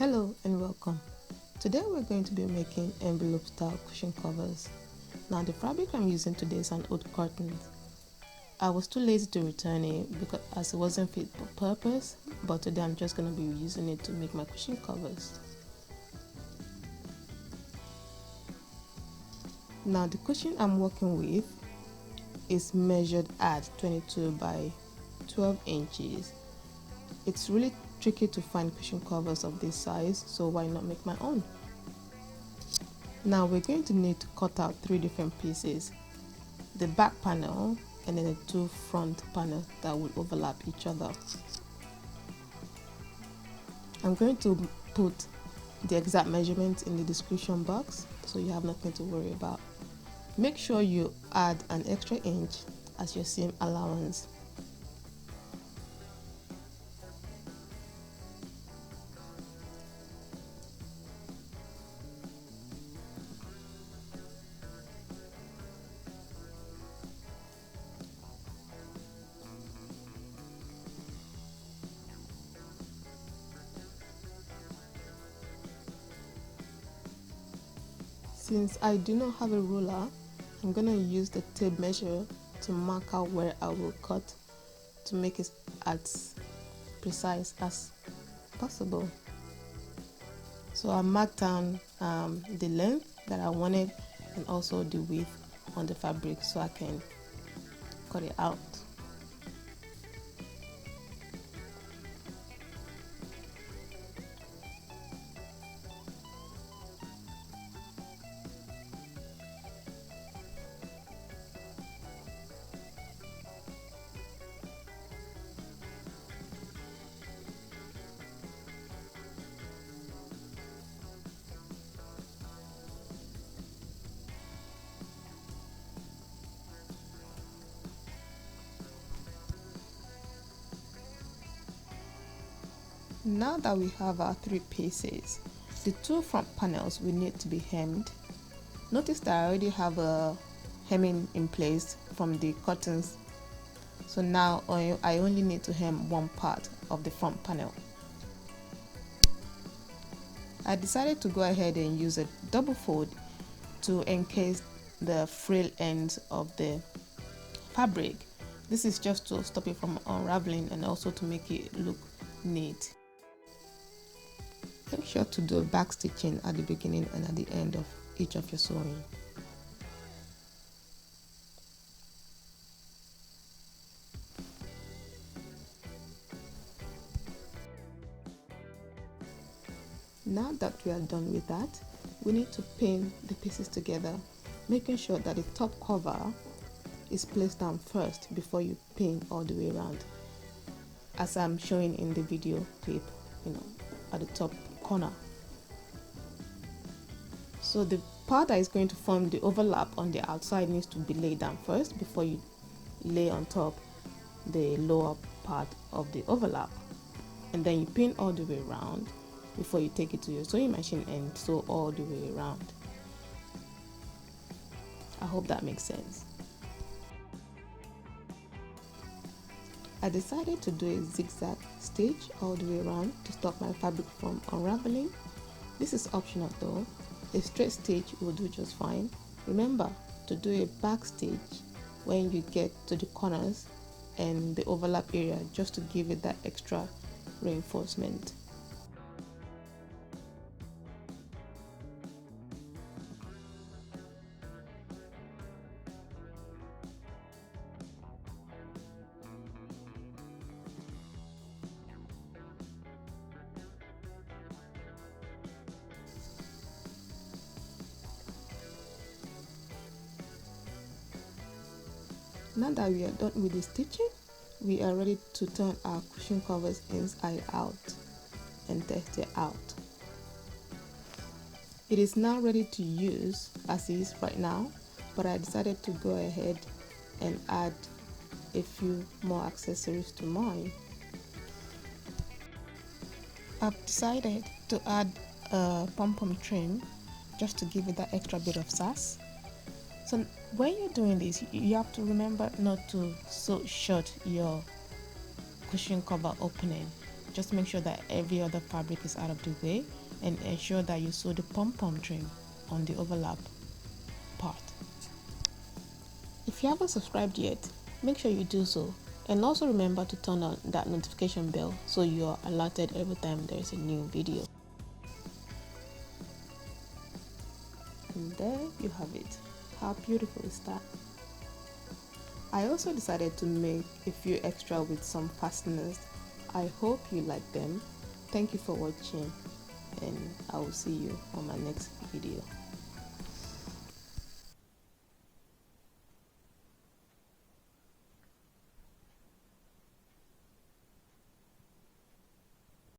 Hello and welcome. Today we're going to be making envelope style cushion covers. Now the fabric I'm using today is an old cotton. I was too lazy to return it because as it wasn't fit for purpose, but today I'm just going to be using it to make my cushion covers. Now the cushion I'm working with is measured at 22 by 12 inches. It's really tricky to find cushion covers of this size, so why not make my own? Now we're going to need to cut out 3 different pieces: the back panel and then the 2 front panels that will overlap each other. I'm going to put the exact measurements in the description box so you have nothing to worry about. Make sure you add an extra inch as your seam allowance. Since I do not have a ruler, I'm going to use the tape measure to mark out where I will cut to make it as precise as possible. So I marked down the length that I wanted and also the width on the fabric so I can cut it out. Now that we have our 3 pieces, the 2 front panels will need to be hemmed. Notice that I already have a hemming in place from the curtains, so now I only need to hem one part of the front panel. I decided to go ahead and use a double fold to encase the frail ends of the fabric. This is just to stop it from unraveling and also to make it look neat. Make sure to do back stitching at the beginning and at the end of each of your sewing. Now that we are done with that, we need to pin the pieces together, making sure that the top cover is placed down first before you pin all the way around, as I'm showing in the video clip, at the top corner. So the part that is going to form the overlap on the outside needs to be laid down first before you lay on top the lower part of the overlap, and then you pin all the way around before you take it to your sewing machine and sew all the way around. I hope that makes sense. I decided to do a zigzag stitch all the way around to stop my fabric from unraveling. This is optional though. A straight stitch will do just fine. Remember to do a back stitch when you get to the corners and the overlap area, just to give it that extra reinforcement. Now that we are done with the stitching, we are ready to turn our cushion covers inside out and test it out. It is now ready to use as is right now, but I decided to go ahead and add a few more accessories to mine. I've decided to add a pom-pom trim just to give it that extra bit of sass. So when you're doing this, you have to remember not to sew short your cushion cover opening. Just make sure that every other fabric is out of the way and ensure that you sew the pom-pom trim on the overlap part. If you haven't subscribed yet, make sure you do so, and also remember to turn on that notification bell so you are alerted every time there is a new video. And there you have it. How beautiful is that? I also decided to make a few extra with some fasteners. I hope you like them. Thank you for watching, and I will see you on my next video.